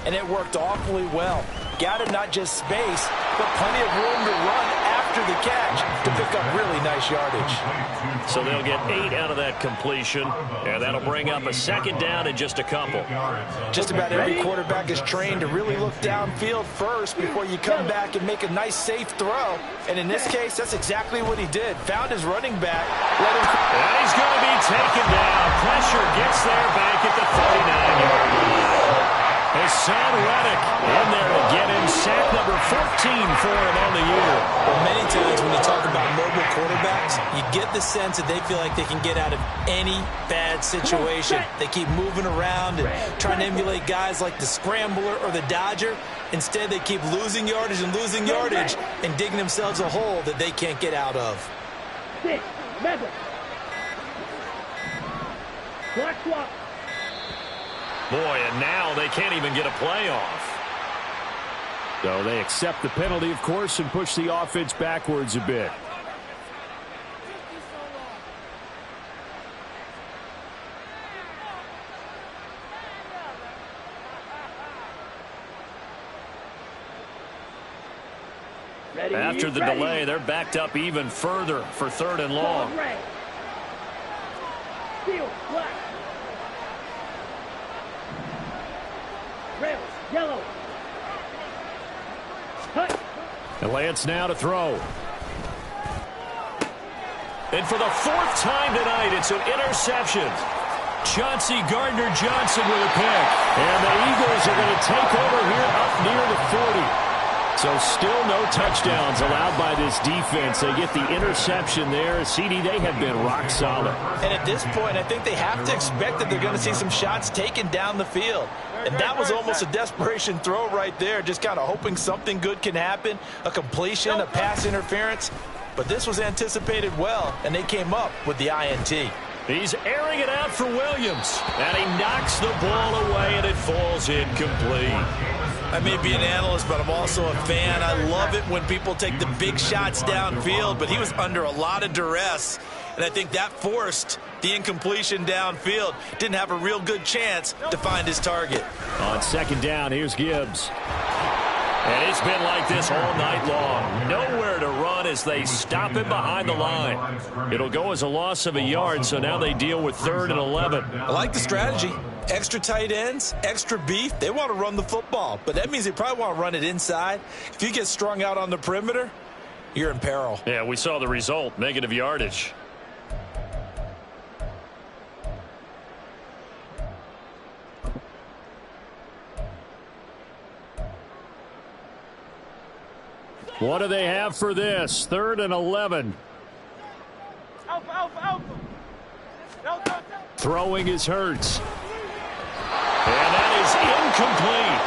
and it worked awfully well. Got him not just space, but plenty of room to run after the catch to pick up really nice yardage. So they'll get 8 out of that completion, and that'll bring up a 2nd down and just a couple. Just about every quarterback is trained to really look downfield first before you come back and make a nice safe throw. And in this case, that's exactly what he did. Found his running back. And he's going to be taken down. Pressure gets there back at the 39-yard line. Hassan Reddick in there to get him sack number 14 for him on the year. Well, many times when you talk about mobile quarterbacks, you get the sense that they feel like they can get out of any bad situation. They keep moving around and trying to emulate guys like the Scrambler or the Dodger. Instead, they keep losing yardage and digging themselves a hole that they can't get out of. 6, level. Black swap. Boy, and now they can't even get a play off. So they accept the penalty, of course, and push the offense backwards a bit. Ready, After the ready. delay, they're backed up even further for 3rd and long. Red. Steel, black. Red, yellow. Hut. And Lance now to throw. And for the 4th time tonight, it's an interception. Chauncey Gardner-Johnson with a pick. And the Eagles are going to take over here up near the 40. So still no touchdowns allowed by this defense. They get the interception there. CD, they have been rock solid. And at this point, I think they have to expect that they're going to see some shots taken down the field. And that was almost a desperation throw right there, just kind of hoping something good can happen, a completion, a pass interference. But this was anticipated well, and they came up with the INT. He's airing it out for Williams. And he knocks the ball away, and it falls incomplete. I may be an analyst, but I'm also a fan. I love it when people take the big shots downfield, but he was under a lot of duress, and I think that forced the incompletion downfield. Didn't have a real good chance to find his target. On 2nd down, here's Gibbs. And it's been like this all night long. Nowhere to run as they stop him behind the line. It'll go as a loss of a yard, so now they deal with 3rd and 11. I like the strategy. Extra tight ends, extra beef. They want to run the football, but that means they probably want to run it inside. If you get strung out on the perimeter, you're in peril. Yeah, we saw the result, negative yardage. What do they have for this? 3rd and 11. Throwing is Hurts. And that is incomplete.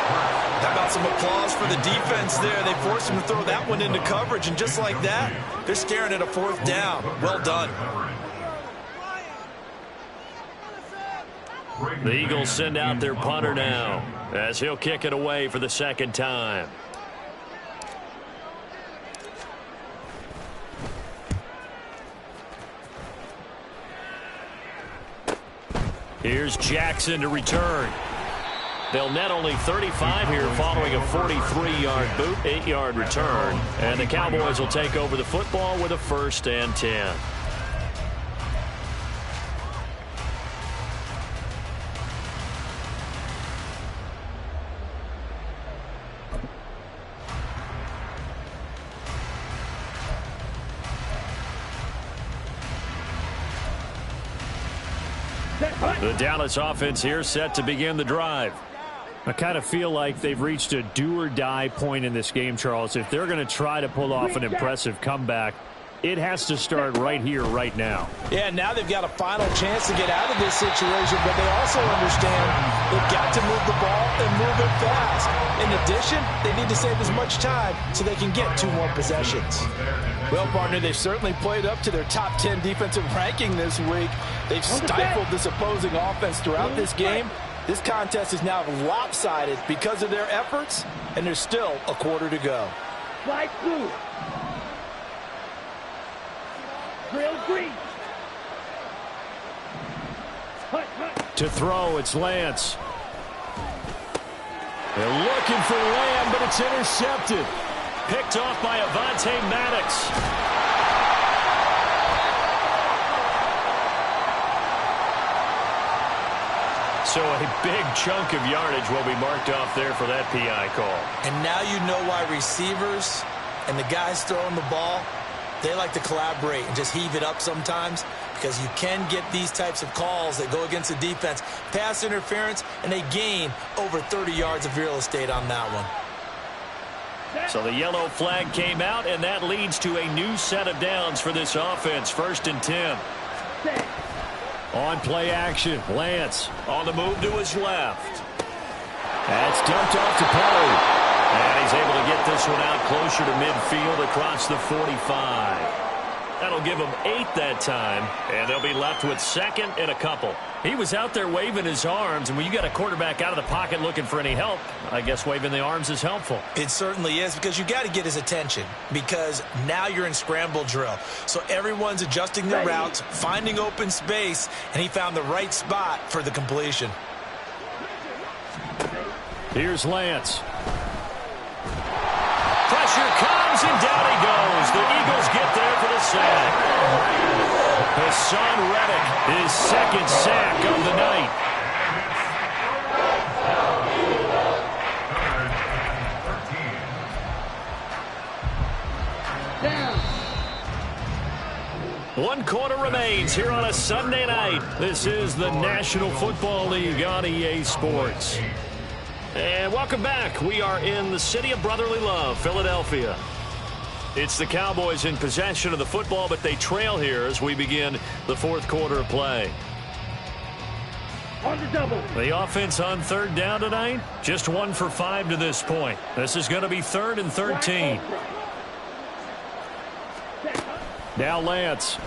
How about some applause for the defense there? They forced him to throw that one into coverage, and just like that, they're staring at a 4th down. Well done. The Eagles send out their punter now as he'll kick it away for the 2nd time. Here's Jackson to return. They'll net only 35 here following a 43-yard boot, 8-yard return. And the Cowboys will take over the football with a 1st and 10. The Dallas offense here set to begin the drive. I kind of feel like they've reached a do-or-die point in this game, Charles. If they're going to try to pull off an impressive comeback, it has to start right here, right now. Yeah, now they've got a final chance to get out of this situation, but they also understand they've got to move the ball and move it fast. In addition, they need to save as much time so they can get 2 more possessions. Well, partner, they've certainly played up to their top 10 defensive ranking this week. They've stifled this opposing offense throughout this game. This contest is now lopsided because of their efforts, and there's still a quarter to go. Fly blue. Drill green. Hut, hut. To throw, it's Lance. They're looking for Lamb, but it's intercepted. Picked off by Avonte Maddox. So a big chunk of yardage will be marked off there for that PI call. And now you know why receivers and the guys throwing the ball, they like to collaborate and just heave it up sometimes, because you can get these types of calls that go against the defense. Pass interference, and they gain over 30 yards of real estate on that one. So the yellow flag came out, and that leads to a new set of downs for this offense. 1st and 10. On play action, Lance on the move to his left. That's dumped off to Perry. And he's able to get this one out closer to midfield across the 45. That'll give them 8 that time, and they'll be left with 2nd and a couple. He was out there waving his arms, and when you got a quarterback out of the pocket looking for any help, I guess waving the arms is helpful. It certainly is, because you got to get his attention, because now you're in scramble drill. So everyone's adjusting their routes, finding open space, and he found the right spot for the completion. Here's Lance. Pressure comes, and down he goes. The Eagles get there for the sack. Hassan Reddick, his 2nd sack of the night. Down. 1 quarter remains here on a Sunday night. This is the National Football League on EA Sports. And welcome back. We are in the city of brotherly love, Philadelphia. It's the Cowboys in possession of the football, but they trail here as we begin the 4th quarter of play. On the double. The offense on 3rd down tonight, just 1 for 5 to this point. This is going to be 3rd and 13. Now Lance.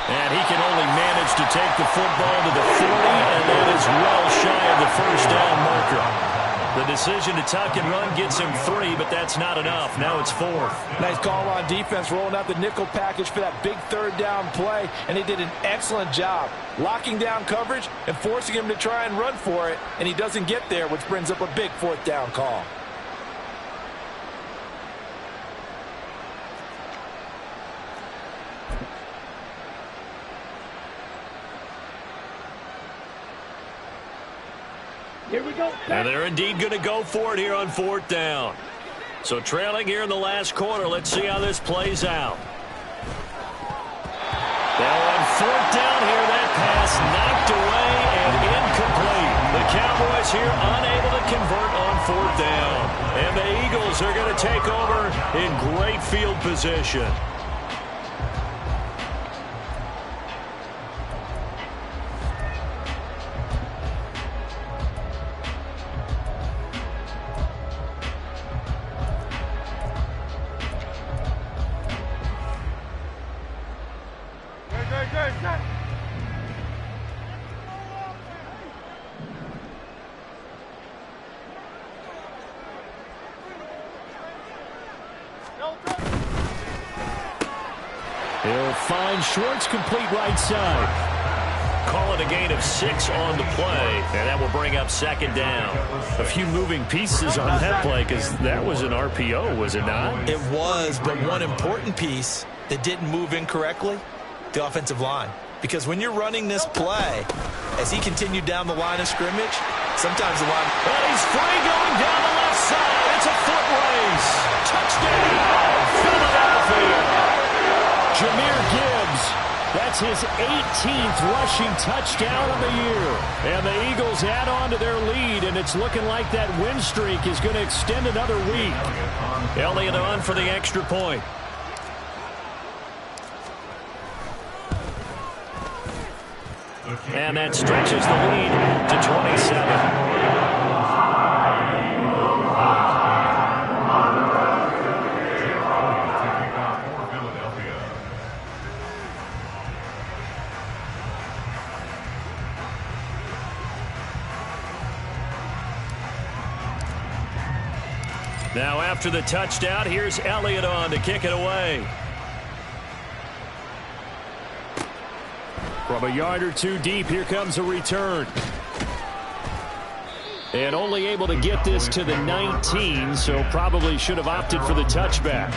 And he can only manage to take the football to the 40, and that is well shy of the 1st down marker. The decision to tuck and run gets him 3, but that's not enough. Now it's 4th. Nice call on defense, rolling out the nickel package for that big 3rd down play, and they did an excellent job locking down coverage and forcing him to try and run for it, and he doesn't get there, which brings up a big 4th down call. Here we go. And they're indeed going to go for it here on 4th down. So trailing here in the last quarter. Let's see how this plays out. Now on 4th down here, that pass knocked away and incomplete. The Cowboys here unable to convert on 4th down. And the Eagles are going to take over in great field position. He'll find Schwartz, complete right side. Call it a gain of 6 on the play, and that will bring up 2nd down. A few moving pieces on that play, because that was an RPO, was it not? It was, but one important piece that didn't move incorrectly, the offensive line. Because when you're running this play, as he continued down the line of scrimmage, sometimes the line... And he's free going down the left side. It's a foot race. Touchdown, Philadelphia. Jahmyr Gibbs, that's his 18th rushing touchdown of the year. And the Eagles add on to their lead, and it's looking like that win streak is going to extend another week. Elliott on for the extra point. And that stretches the lead to 27. Now after the touchdown, here's Elliott on to kick it away. From a yard or two deep, here comes a return. And only able to get this to the 19, so probably should have opted for the touchback.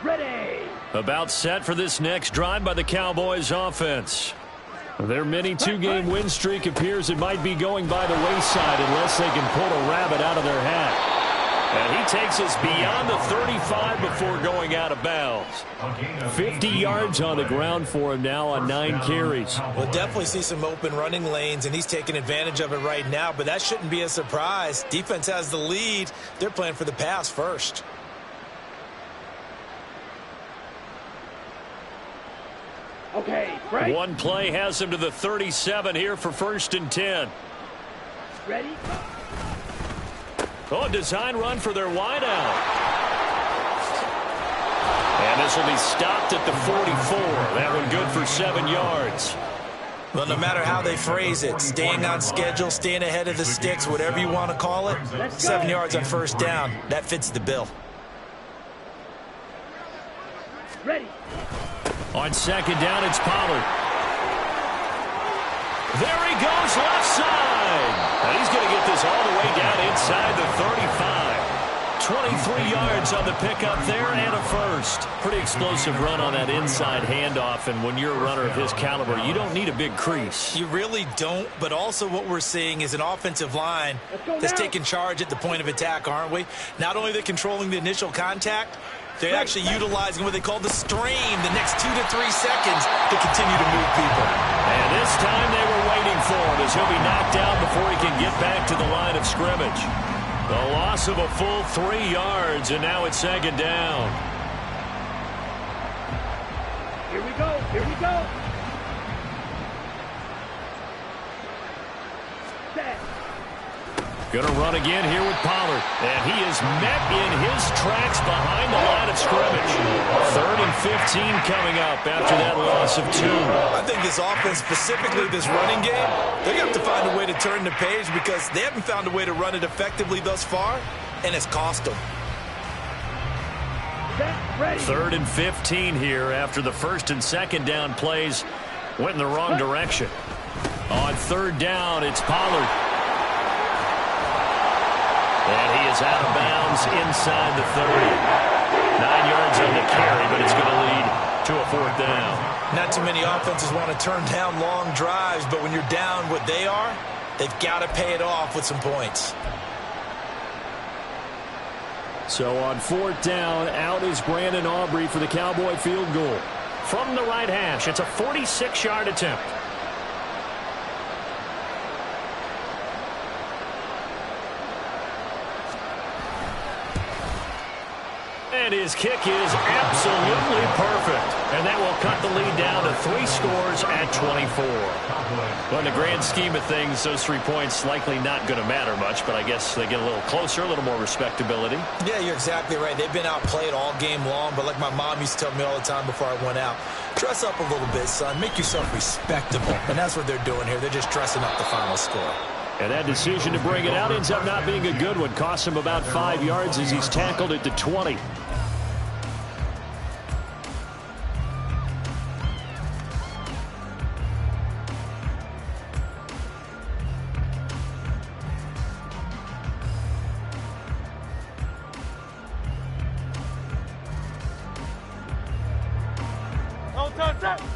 Ready. About set for this next drive by the Cowboys offense. Their mini two-game win streak appears it might be going by the wayside unless they can pull a rabbit out of their hat. And he takes us beyond the 35 before going out of bounds. 50 yards on the ground for him now on 9 carries. We'll definitely see some open running lanes, and he's taking advantage of it right now, but that shouldn't be a surprise. Defense has the lead. They're playing for the pass first. Okay, right. One play has him to the 37 here for 1st and 10. Ready? Oh, design run for their wideout. And this will be stopped at the 44. That one good for 7 yards. Well, no matter how they phrase it, staying on schedule, staying ahead of the sticks, whatever you want to call it, 7 yards on 1st down, that fits the bill. Ready. On 2nd down, it's Pollard. There he goes, left side. And he's going to get this all the way down inside the 35. 23 yards on the pickup there and a first. Pretty explosive run on that inside handoff, and when you're a runner of his caliber, you don't need a big crease. You really don't, but also what we're seeing is an offensive line that's taking charge at the point of attack, aren't we? Not only are they controlling the initial contact, they're actually utilizing what they call the stream, the next 2 to 3 seconds to continue to move people. And this time they were waiting for him as he'll be knocked down before he can get back to the line of scrimmage. The loss of a full 3 yards, and now it's 2nd down. Here we go. Here we go. Set. Going to run again here with Pollard. And he is met in his tracks behind the line of scrimmage. 3rd and 15 coming up after that loss of 2. I think this offense, specifically this running game, they're going to have to find a way to turn the page because they haven't found a way to run it effectively thus far, and it's cost them. Set. Ready. 3rd and 15 here after the 1st and 2nd down plays went in the wrong direction. On 3rd down, it's Pollard. And he is out of bounds inside the 30. 9 yards on the carry, but it's going to lead to a 4th down. Not too many offenses want to turn down long drives, but when you're down what they are, they've got to pay it off with some points. So on 4th down, out is Brandon Aubrey for the Cowboy field goal. From the right hash, it's a 46-yard attempt. And his kick is absolutely perfect. And that will cut the lead down to 3 scores at 24. Well, in the grand scheme of things, those 3 points likely not going to matter much, but I guess they get a little closer, a little more respectability. Yeah, you're exactly right. They've been outplayed all game long, but like my mom used to tell me all the time before I went out, dress up a little bit, son. Make yourself respectable. And that's what they're doing here. They're just dressing up the final score. And that decision to bring it out ends up not being a good one. Costs him about 5 yards as he's tackled at the 20.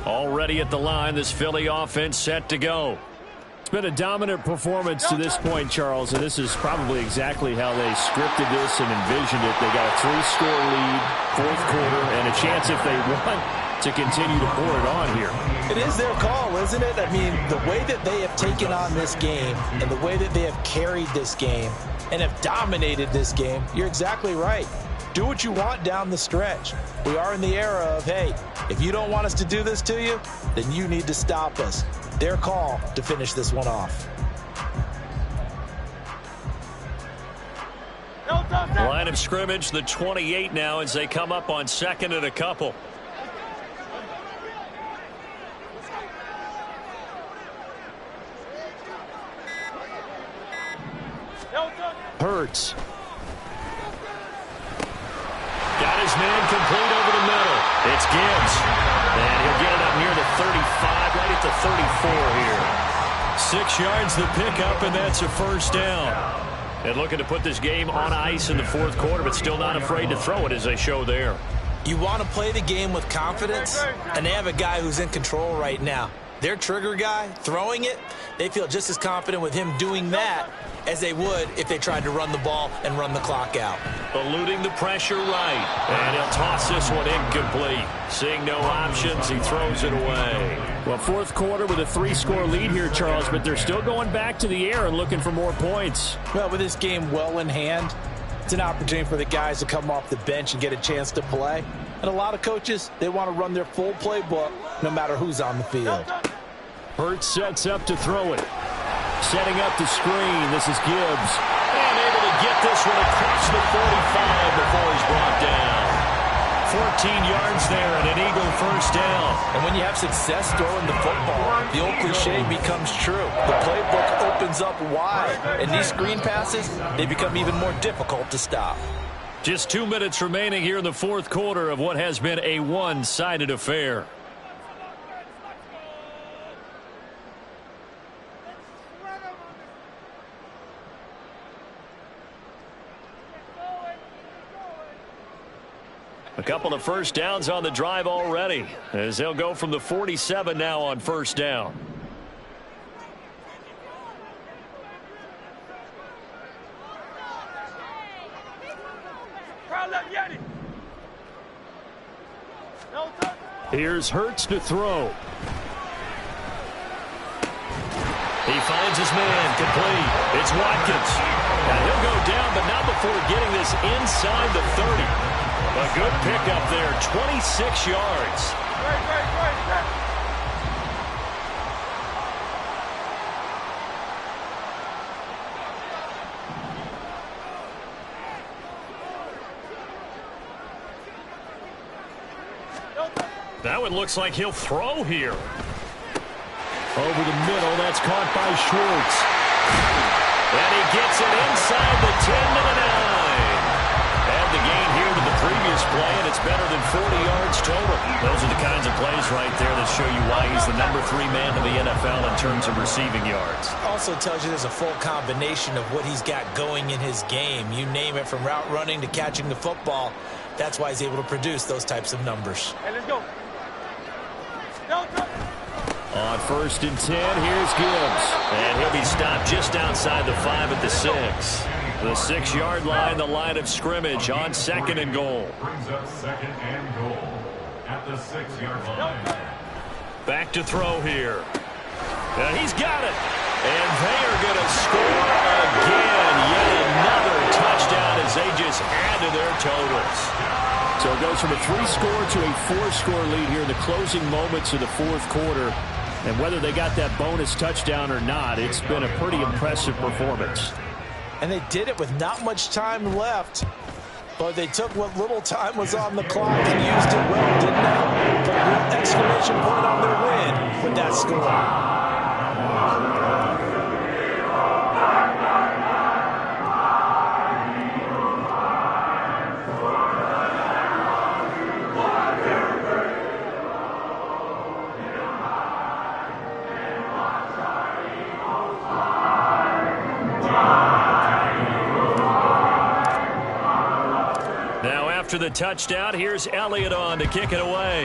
Already at the line, this Philly offense set to go. It's been a dominant performance to this point, Charles, and this is probably exactly how they scripted this and envisioned it. They got a 3-score lead, 4th quarter, and a chance if they want to continue to pour it on here. It is their call, isn't it? I mean, the way that they have taken on this game and the way that they have carried this game and have dominated this game, you're exactly right. Do what you want down the stretch. We are in the era of, hey, if you don't want us to do this to you, then you need to stop us. Their call to finish this one off. Line of scrimmage, the 28 now as they come up on 2nd and a couple. Hurts. Got his man complete over the middle. It's Gibbs. And he'll get it up near the 35, right at the 34 here. 6 yards the pickup, and that's a 1st down. And looking to put this game on ice in the 4th quarter, but still not afraid to throw it as they show there. You want to play the game with confidence, and they have a guy who's in control right now. Their trigger guy, throwing it, they feel just as confident with him doing that as they would if they tried to run the ball and run the clock out. Eluding the pressure right. And he'll toss this one incomplete. Seeing no options, he throws it away. Well, fourth quarter with a 3-score lead here, Charles, but they're still going back to the air and looking for more points. Well, with this game well in hand, it's an opportunity for the guys to come off the bench and get a chance to play. And a lot of coaches, they want to run their full playbook no matter who's on the field. Hurts sets up to throw it. Setting up the screen. This is Gibbs. And able to get this one across the 45 before he's brought down. 14 yards there and an Eagle first down. And when you have success throwing the football, the old cliche becomes true. The playbook opens up wide. And these screen passes, they become even more difficult to stop. Just 2 minutes remaining here in the fourth quarter of what has been a one-sided affair. A couple of first downs on the drive already, as they'll go from the 47 now on first down. Here's Hurts to throw. He finds his man, complete. It's Watkins. Now he'll go down, but not before getting this inside the 30. A good pickup there, 26 yards. That one looks like he'll throw here. Over the middle, that's caught by Schwartz. And he gets it inside the 10 to the 9. And the gain here to the previous play, and it's better than 40 yards total. Those are the kinds of plays right there that show you why he's the number 3 man in the NFL in terms of receiving yards. Also tells you there's a full combination of what he's got going in his game. You name it, from route running to catching the football. That's why he's able to produce those types of numbers. Hey, let's go. On first and 10, here's Gibbs. And he'll be stopped just outside the 5 at the 6. The 6-yard line, the line of scrimmage on second and goal. Brings up second and goal at the 6-yard line. Back to throw here. And he's got it. And they are going to score again. Yet another touchdown as they just add to their totals. So it goes from a 3-score to a 4-score lead here in the closing moments of the fourth quarter. And whether they got that bonus touchdown or not, it's been a pretty impressive performance. And they did it with not much time left. But they took what little time was on the clock and used it well, didn't they? Put a real exclamation point on their win with that score. After the touchdown, here's Elliott on to kick it away.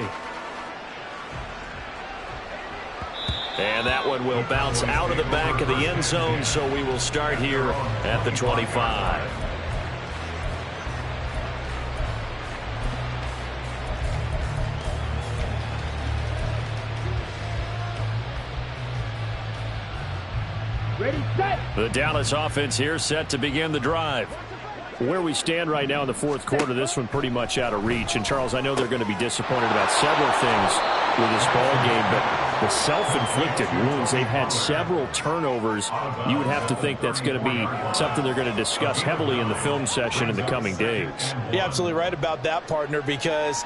And that one will bounce out of the back of the end zone, so we will start here at the 25. Ready, set. The Dallas offense here set to begin the drive. Where we stand right now in the fourth quarter, this one pretty much out of reach. And, Charles, I know they're going to be disappointed about several things with this ball game, but the self-inflicted wounds, they've had several turnovers. You would have to think that's going to be something they're going to discuss heavily in the film session in the coming days. You're absolutely right about that, partner, because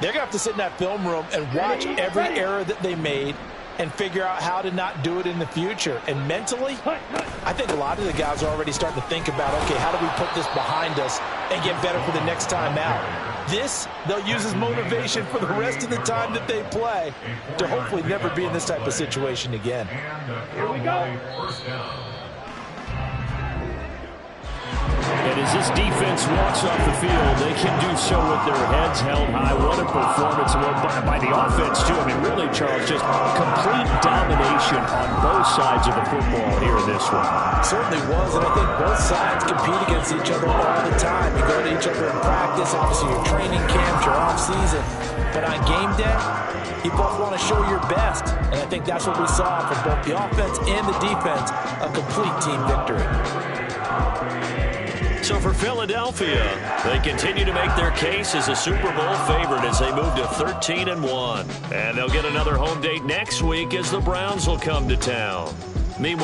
they're going to have to sit in that film room and watch every error that they made and figure out how to not do it in the future. And mentally, I think a lot of the guys are already starting to think about, okay, how do we put this behind us and get better for the next time out? This, they'll use as motivation for the rest of the time that they play to hopefully never be in this type of situation again. Here we go. And And as this defense walks off the field, they can do so with their heads held high. What a performance by the offense, too. I mean, really, Charles, just complete domination on both sides of the football here in this one. Certainly was, and I think both sides compete against each other all the time. You go to each other in practice, obviously your training camps, your off-season. But on game day, you both want to show your best. And I think that's what we saw from both the offense and the defense, a complete team victory. So for Philadelphia, they continue to make their case as a Super Bowl favorite as they move to 13-1. And they'll get another home date next week as the Browns will come to town. Meanwhile,